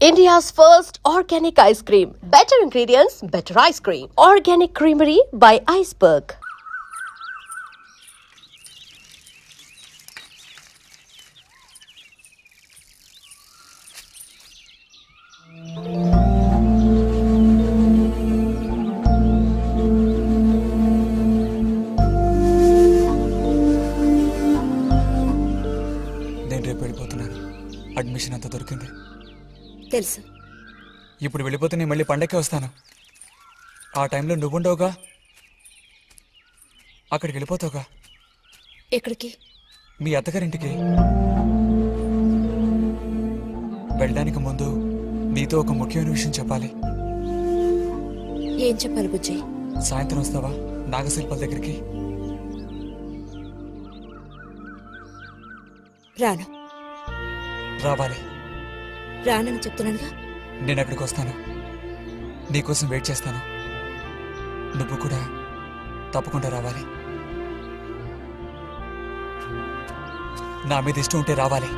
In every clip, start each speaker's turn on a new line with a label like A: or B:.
A: India's first organic ice cream. Better ingredients, better ice cream. Organic Creamery by Iceberg.
B: నేను రేపు వెళ్ళిపోతున్నాను. Admission అంతా దొరికింది
C: తెలుసు.
B: ఇప్పుడు వెళ్ళిపోతే నేను మళ్ళీ పండక్కి వస్తాను. ఆ టైంలో నువ్వుండవుగా, అక్కడికి వెళ్ళిపోతావుగా.
C: ఎక్కడికి?
B: మీ అత్తగారింటికి. వెళ్ళడానికి ముందు నీతో ఒక ముఖ్యమైన విషయం చెప్పాలి.
C: ఏం చెప్పాలి బుజ్జి?
B: సాయంత్రం వస్తావా నాగశిల్పాల దగ్గరికి?
C: రాను.
B: రావాలి.
C: రానని చెప్తున్నానుగా.
B: నేను అక్కడికి వస్తాను, నీకోసం వెయిట్ చేస్తాను. నువ్వు కూడా తప్పకుండా రావాలి. నా మీద ఇష్టం ఉంటే రావాలి.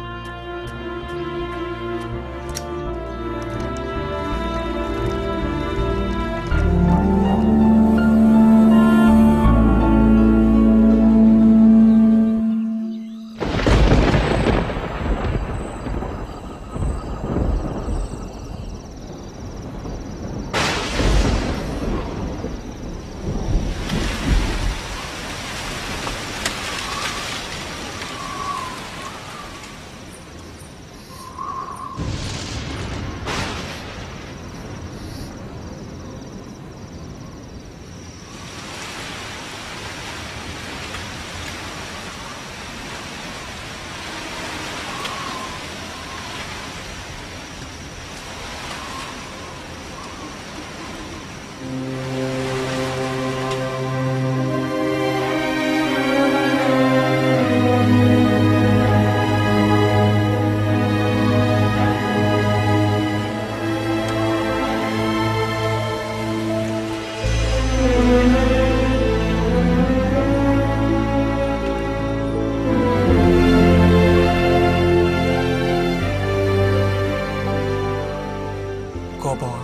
B: కోపమా?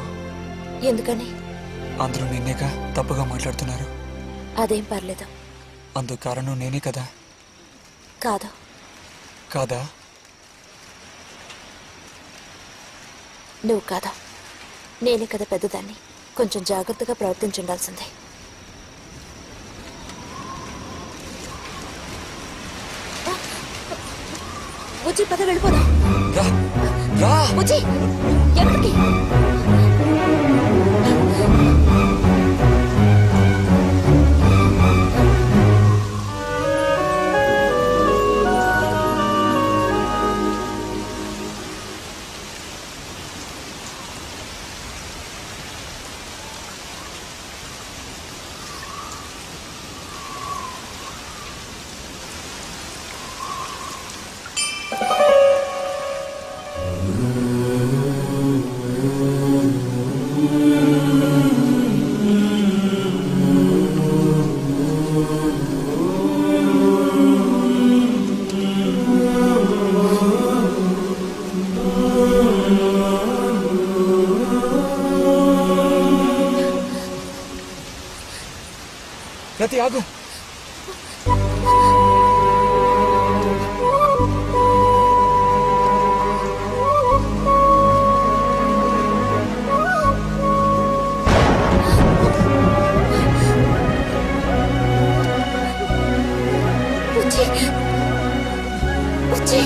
C: ఎందుకని?
B: అందరూ నిన్నేగా తప్పుగా మాట్లాడుతున్నారు.
C: అదేం పర్లేదు.
B: అందుకు కారణం నేనే కదా.
C: కాదు.
B: కాదా?
C: నువ్వు కాదా, నేనే కదా పెద్దదాన్ని. కొంచెం జాగ్రత్తగా ప్రవర్తించుండాల్సిందే. బుజ్జి పద వెళ్ళిపోదాం.
B: రా రా.
C: బుజ్జి ఎక్కడికి?
B: రతి ఆగు.
C: బుజ్జి బుజ్జి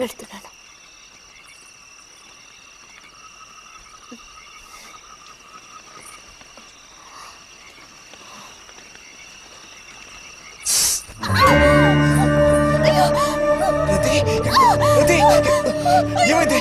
C: వెళ్తున్నాను.
B: రతి, రతి, ఏమైంది?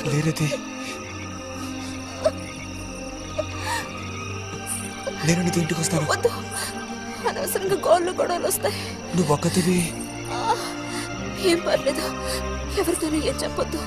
B: లేరతి, నేను నీతో ఇంటికి వస్తాను.
C: వద్దు, అనవసరంగా గోళ్ళు గొడవలు వస్తాయి.
B: నువ్వు ఒక్కతివి.
C: ఏం పర్లేదు, ఎవరితోనూ ఏం చెప్పొద్దు.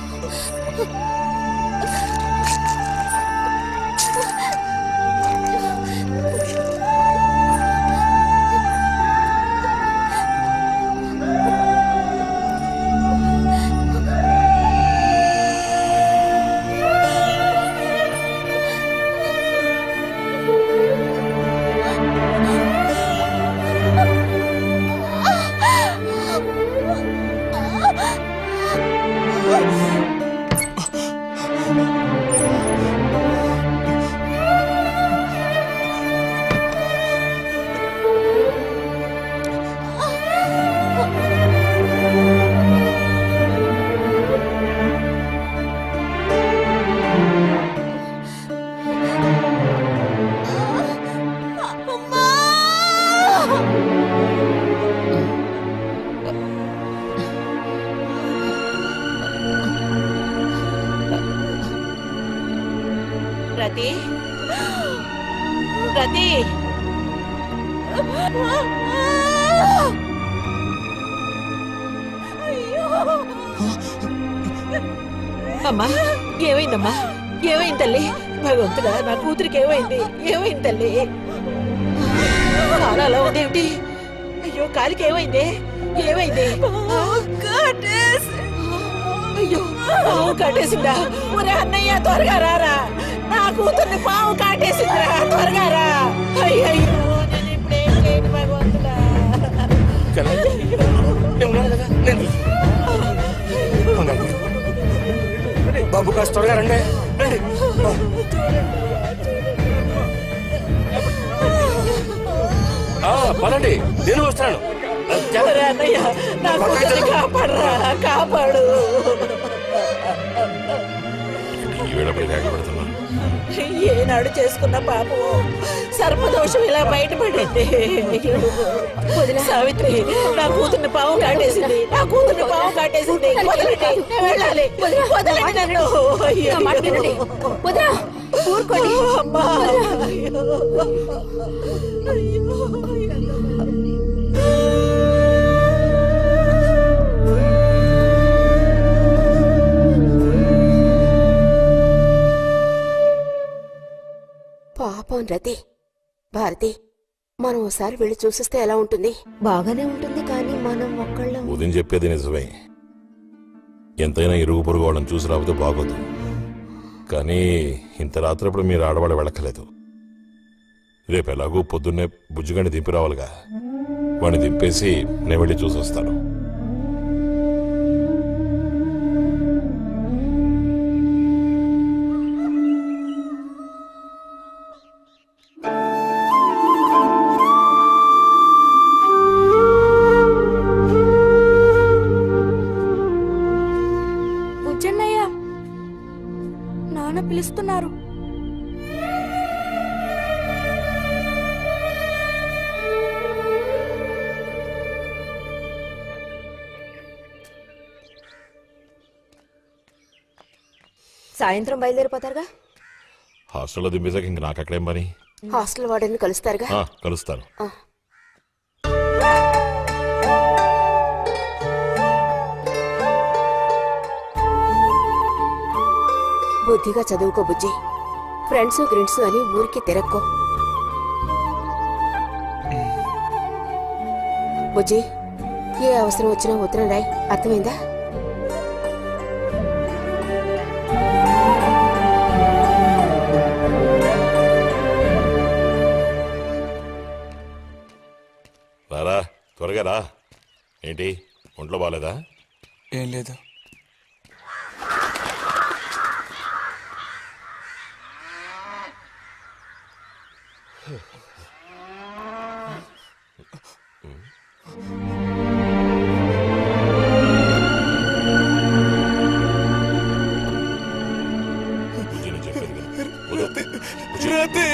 C: రతి, రతి, అమ్మా ఏమైందమ్మా? ఏమైంది తల్లి? భగవంతుడా, నా కూతురికి ఏమైంది? ఏమైంది తల్లి? కాలు అలా ఉందేమిటి? అయ్యో, కాలికి ఏమైంది? ఏమైంది? అయ్యో, పాము కాటేసిందా? ఒరే అన్నయ్య, త్వరగా రారా, నా కూతుర్ని పాము కాటేసిందిరా, త్వరగా రా. అయ్యో, నేను ఇప్పుడేం చేయను భగవంతుడా.
D: బాబు కాస్త త్వరగా రండి. పదండి, నేను వస్తాను.
C: ఒరే అన్నయ్య, నా కూతుర్ని కాపాడరా, కాపాడు. ఏనాడు చేసుకున్న పాపం సర్పదోషం ఇలా బయటపడింది. సావిత్రి, నా కూతుర్ని పాము కాటేసింది, నా కూతుర్ని పాము కాటేసింది. వదలండి, నేను వెళ్ళాలి. వదలండి నన్ను. ఊరుకోండి అమ్మా.
E: పాపం రతి. భారతి, మనం ఒకసారి వెళ్ళి చూసిస్తే ఎలా ఉంటుంది?
C: బాగానే ఉంటుంది, కానీ మనం ఒక్కళ్ళం.
D: ఉదయం చెప్పేది నిజమే. ఎంతైనా ఇరుగు పొరుగు వాళ్ళని చూసి రాకపోతే బాగోదు. కానీ ఇంత రాత్రప్పుడు మీరు ఆడవాళ్ళు వెళ్ళక్కలేదు. రేపు ఎలాగూ పొద్దున్నే బుజ్జిగాని దింపి రావాలిగా. వాడిని దింపేసి నేను వెళ్ళి చూసి వస్తాను.
C: నాన్న పిలుస్తున్నారు.
E: సాయంత్రం బయలుదేరిపోతారుగా?
D: హాస్టల్లో దింపేసాక ఇంక నాకు అక్కడేం పని?
E: హాస్టల్ వార్డెన్ కలుస్తారుగా?
D: కలుస్తాను.
E: బుద్ధిగా చదువుకో బుజ్జి. ఫ్రెండ్స్ గ్రిండ్స్ అని ఊరికి తిరక్కో. బుజ్జి, ఏ అవసరం వచ్చినా ఉత్తరం రాయి, అర్థమైందా?
D: త్వరగా రా. ఏంటి ఒంట్లో బాగాలేదా?
B: ఏం లేదు.
D: బుజ్జి, నేను చెప్పేది విను. వద్దు. బుజ్జి.
B: రతి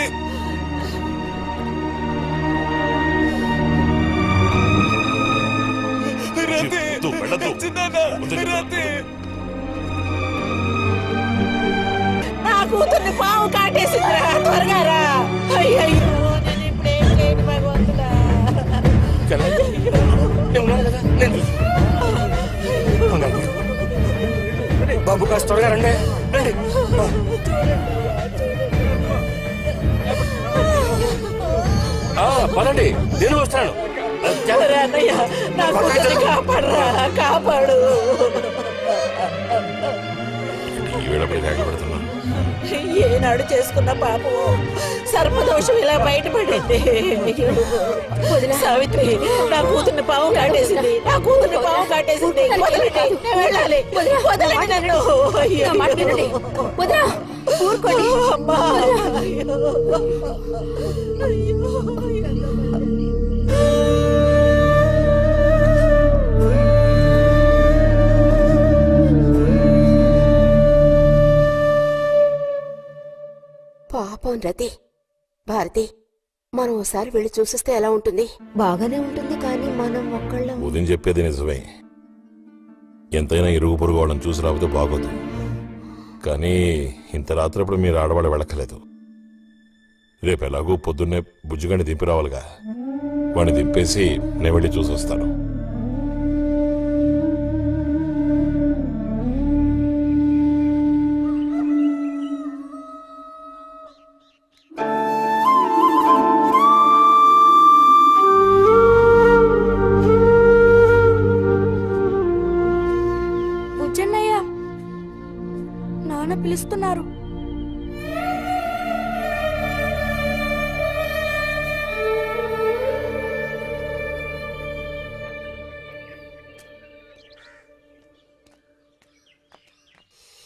B: రతి
D: వద్దు, వెళ్ళొద్దు.
B: చిన్నాన్న,
D: వద్దు చెప్పు.
B: రతి
C: నా కూతుర్ని పాము కాటేసిందిరా, త్వరగా రా. అయ్యయ్యో నేను ఇప్పుడు ఏం చేయను భగవంతుడా.
F: బాబు కాస్త త్వరగా రండి. రండి. పదండి, నేను వస్తాను.
C: ఒరే అన్నయ్య, నా కూతుర్ని కాపాడరా, కాపాడు.
D: ఈ వేళపడి కాకపడుతున్నా.
C: ఏనాడు చేసుకున్న పాపం సర్పదోషం ఇలా బయటపడింది. సావిత్రి, నా కూతుర్ని పాము కాటేసింది, నా కూతుర్ని పాము కాటేసింది. వదలండి, నేను వెళ్ళాలి. వదలండి నన్ను. అయ్యో. అమ్మా. అయ్యో. అయ్యో.
E: పాపం రతి. భారతి, మనం ఓసారి వెళ్ళి చూసిస్తే ఎలా ఉంటుంది?
G: బాగానే ఉంటుంది, కానీ మనం ఒక్కళ్ళం.
D: ఉదయం చెప్పేది నిజమే. ఎంతైనా ఇరుగు పొరుగు వాళ్ళని చూసి రాకపోతే బాగోదు. కానీ ఇంత రాత్రప్పుడు మీరు ఆడవాళ్ళు వెళ్ళక్కలేదు. రేపు ఎలాగూ పొద్దున్నే బుజ్జిగాని దింపి రావాలిగా. వాడిని దింపేసి నేను వెళ్ళి చూసి వస్తాను.
G: బుజ్జన్నయ్య, నాన్న పిలుస్తున్నారు.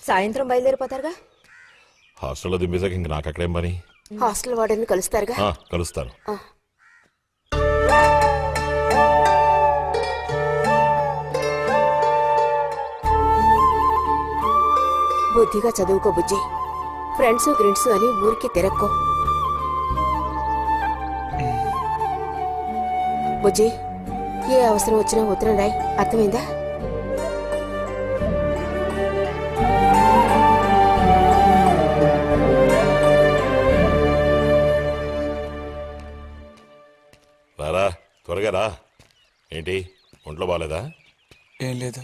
E: సాయంత్రం బయలుదేరిపోతారుగా.
D: హాస్టల్లో దింపేసాక ఇంక నాకు అక్కడేం పని?
E: హాస్టల్ వార్డెన్ కలుస్తారుగా.
D: కలుస్తాను.
E: ఆ. బుద్ధిగా చదువుకో బుజ్జి. ఫ్రెండ్స్ గ్రిండ్స్ అని ఊరికి తిరక్కో. బుజ్జి, ఏ అవసరం వచ్చినా ఉత్తరం రాయి, అర్థమైందా?
D: రారా, త్వరగా రా. ఏంటి ఒంట్లో బాగాలేదా?
B: ఏం లేదు.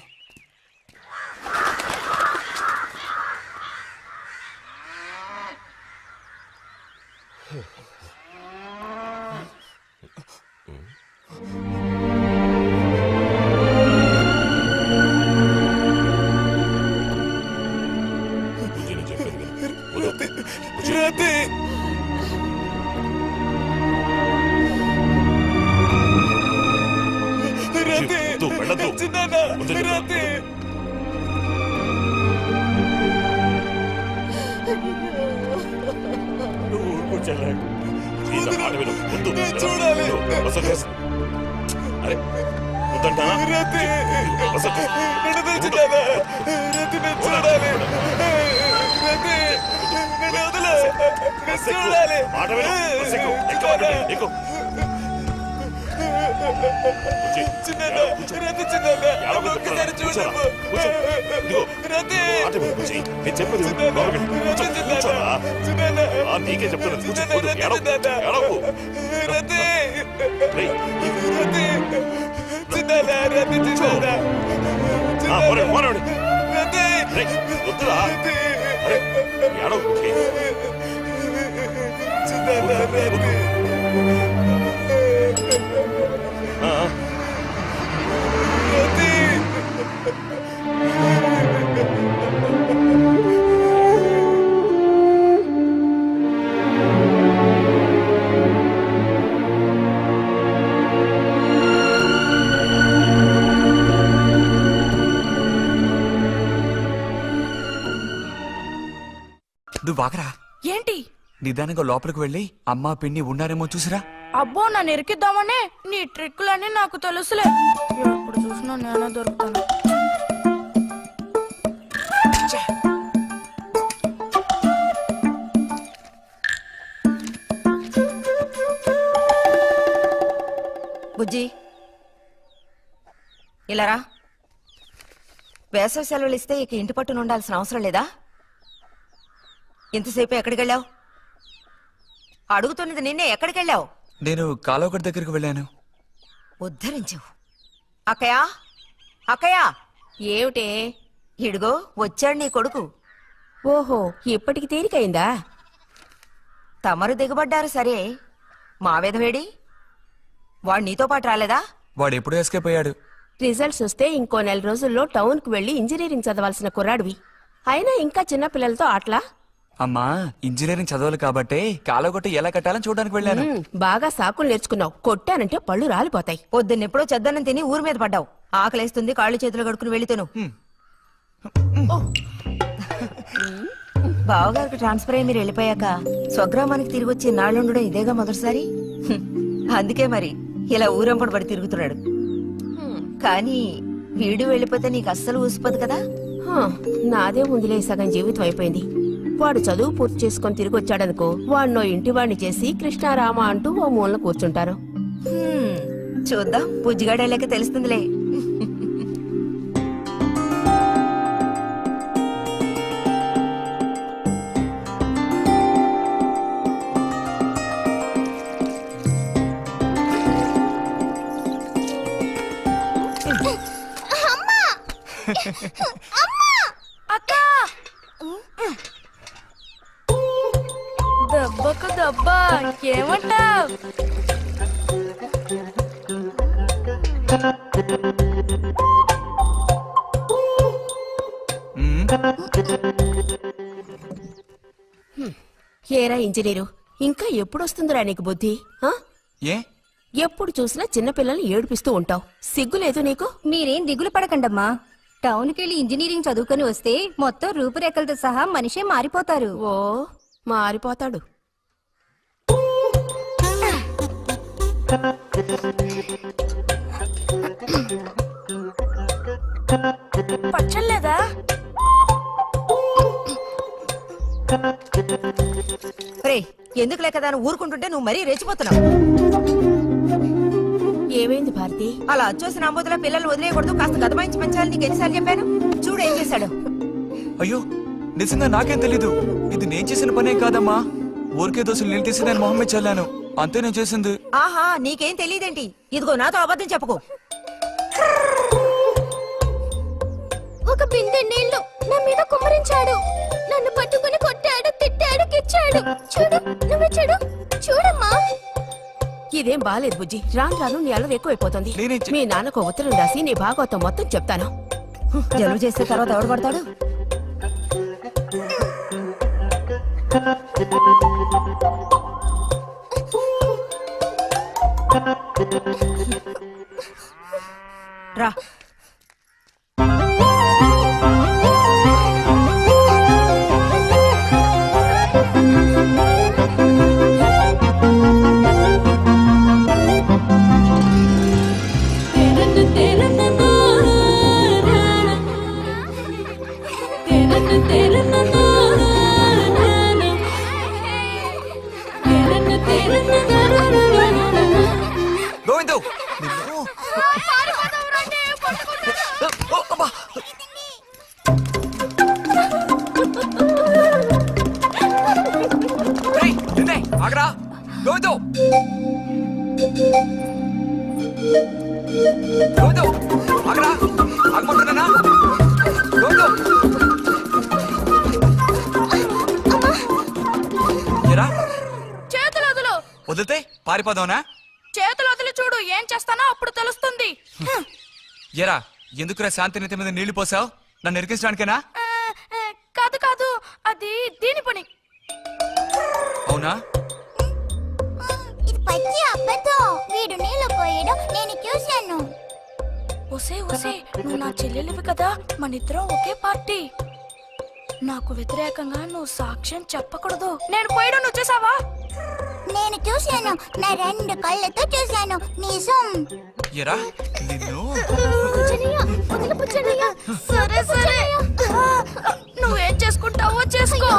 D: బుజ్జి, నేను చెప్పేది విను. వద్దు. బుజ్జి.
B: రతి రతి
D: వద్దు, వెళ్ళొద్దు.
B: చిన్నాన్న,
D: వద్దు చెప్పు.
B: రతి
F: నువ్వు కూర్చోలే.
D: ఈ మాట విను. వద్దు.
B: నేను చూడాలి.
D: వసతి. అరే వద్దంటానా?
B: రతి
D: వసతి.
B: నన్ను తెచ్చినానా? రతి నేను చూడాలి. రతి నన్ను వదిలే. నేను చూడాలి.
D: మాట విను. బస్సు ఎక్కు. ఎక్కమంటే ఎక్కు. బుజ్జి.
B: చిన్నాన్న, రతి చిన్నాన్న, నన్ను ఒక్కసారి చూడమ్మా. రతి
D: మాట విను బుజ్జి. నేను చెప్పేది విను.
B: చిన్నాన్న,
D: లోపలికి వెళ్ళు.
B: రతి
D: కూర్చో. కూర్చోరా.
B: చిన్నాన్న,
D: నీకే చెప్తున్నా. కూర్చో.
B: చిన్నాన్న,
D: వద్దు.
B: రతి
D: ఏడవకు.
B: చిన్నాన్న.
D: ఏడవకు.
B: రతి
D: రేయ్,
B: రతి చిన్నాన్న, రతి చిన్నాన్న.
D: పోరాడు.
B: రతి
D: రేయ్, వద్దురా. అరే ఏడవకు బుజ్జి.
B: చిన్నాన్న, రతి
D: ఆ,
B: రతి నువ్వు వాకరా.
G: ఏంటి?
B: నిదానంగా లోపలికి వెళ్ళి అమ్మా పిన్ని ఉన్నారేమో చూసిరా.
G: అబ్బో నన్ను ఇరికిద్దామనే నీ ట్రిక్కులన్నీ నాకు తెలుసులే. ఎప్పుడు చూసినా నేనే దొరుకుతాను.
H: బుజ్జి ఇలారా. వేసవి సెలవులు ఇస్తే ఇక ఇంటి పట్టున ఉండాల్సిన అవసరం లేదా? ఇంతసేపు ఎక్కడికి వెళ్ళావు? అడుగుతున్నది నిన్నే, ఎక్కడికి వెళ్ళావు?
B: నేను కాలువగడ్డ దగ్గరికి వెళ్ళాను.
H: ఉద్ధరించు. అక్కయ్యా, అక్కయ్యా,
E: ఏమిటే?
H: ఇడుగో వచ్చాడు నీ కొడుకు.
E: ఓహో, ఇప్పటికి తేలికైందా?
H: తమరు దిగబడ్డారు సరే, మా విధవేడి వాడు నీతో పాటు రాలేదా?
B: వాడు ఎప్పుడూ ఎస్కేప్ అయ్యాడు.
E: రిజల్ట్స్ వస్తే ఇంకో 4 రోజుల్లో టౌన్ కు వెళ్లి ఇంజనీరింగ్ చదవాల్సిన కుర్రాడివి. అయినా ఇంకా చిన్న పిల్లలతో ఆటలా?
B: అమ్మా ఇంజనీరింగ్ చదవాలి కాబట్టి కాలువగట్ట ఎలా కట్టాలని చూడడానికి వెళ్ళాను.
E: బాగా సాకులు నేర్చుకున్నావు. కొట్టానంటే పళ్ళు రాలిపోతాయి.
H: పొద్దున్నెప్పుడో చెద్దన్నం తిని ఊరి మీద పడ్డావు. ఆకలేస్తుంది, కాళ్ళు చేతులు కడుక్కుని వెళితేను. బావగారికి ట్రాన్స్ఫర్ అయ్యి మీరు వెళ్ళిపోయాక స్వగ్రామానికి తిరిగి వచ్చి నాళ్ళుండడం ఇదేగా మొదటిసారి. అందుకే మరి ఇలా ఊరంపడి పడి తిరుగుతున్నాడు. కానీ వీడు వెళ్ళిపోతే నీకు అస్సలు ఊసిపోదు కదా.
E: నాదే ముందులే, సగం జీవితం అయిపోయింది. వాడు చదువు పూర్తి చేసుకొని తిరిగి వచ్చాడనుకో, వాడినో ఇంటి వాడిని చేసి కృష్ణారామ అంటూ ఓ మూలన కూర్చుంటారు.
H: చూద్దాం, బుజ్జిగాడేలాక తెలుస్తుందిలే.
G: అక్క దెబ్బకు దెబ్బ ఏమంటావ్?
E: ఏరా ఇంజనీరు, ఇంకా ఎప్పుడొస్తుందిరా నీకు బుద్ధి?
B: ఏ
E: ఎప్పుడు చూసినా చిన్నపిల్లల్ని ఏడిపిస్తూ ఉంటావు. సిగ్గులేదు నీకు?
I: మీరేం దిగులు పడకండమ్మా. టౌన్కి వెళ్ళి ఇంజనీరింగ్ చదువుకొని వస్తే మొత్తం రూపురేఖలతో సహా మనిషే మారిపోతారు.
E: ఓ మారిపోతాడు.
G: పచ్చలేదా?
H: రే, ఎందుకు లేక దాన్ని ఊరుకుంటుంటే నువ్వు మరీ రెచ్చిపోతున్నావు.
E: ఏమైంది భారతి?
H: అలా వచ్చేసిన అంబోతుల పిల్లల్ని వదిలేయకూడదు, కాస్త గదమాయించి పెంచాలని నీకు ఎన్నిసార్లు చెప్పాను? చూడు ఏం చేశాడు.
B: అయ్యో నిజంగా నాకేం తెలీదు. ఇది నేను చేసిన పనేం కాదమ్మా. ఊరికే దోశలు నీళ్ళు తీసి నేను మొహం మీద చల్లాను, అంతే నేను చేసింది.
H: ఆహా, నీకేం తెలియదేంటి? ఇదిగో నాతో అబద్ధం చెప్పుకో.
I: ఒక బిందె నీళ్లు నా మీద కుమ్మరించాడు. నన్ను పట్టుకుని కొట్టాడు, తిట్టాడు, కిచ్చాడు. చూడు, నువ్వు చూడు, చూడమ్మా.
E: ఇదేం బాలేదు బుజ్జి. రాను రాను నీ అల్లరి ఎక్కువైపోతుంది. మీ నాన్నకు ఉత్తరం రాసి నీ భాగవతం మొత్తం చెప్తాను.
H: జలుబు చేస్తే తర్వాత ఎవడు పడతాడు? రా.
B: గోవిందు ఆగరా. గోవిందు గోవిందు ఆగరా, ఆగమంటున్నానా? గోవిందు ఎరా
G: చేతులు వదులు.
B: వదిలితే పారిపోదావునా?
G: చేతులు వదిలి చూడు, ఏం చేస్తానో అప్పుడు తెలుస్తుంది.
B: ఎరా ఎందుకురా శాంతినిత మీద నీళ్లు పోసావు? నన్ను ఇరికించడానికేనా?
G: కాదు కాదు, అది దీని పని.
B: అవునా?
I: ఇది పచ్చి అబద్ధం. వీడు నీళ్లు పోయడం నేను చూశాను.
G: ఒసే ఒసే, నువ్వు నా చెల్లెలివి కదా, మన ఇద్దరం ఒకే పార్టీ. నాకు వ్యతిరేకంగా నువ్వు సాక్ష్యం చెప్పకూడదు. నేను పోయడం నువ్వు చూసావా?
I: నేను చూశాను, నా 2 కళ్ళతో చూశాను. నిజం.
B: ఎరా నిన్ను
I: పుచ్చనయ్య, వదిలు పుచ్చనయ్య.
G: సరే సరే, నువ్వేం చేసుకుంటావో చేసుకో.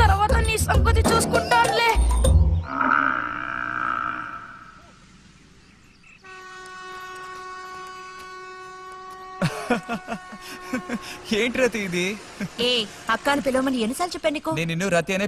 G: తర్వాత నీ సంగతి చూసుకుంటానులే.
B: ఏంటి రతి ఇది?
H: ఏ అక్కని పిలవమని ఎన్నిసార్లు చెప్పాను నీకు?
B: నేను నిన్ను రతి అనే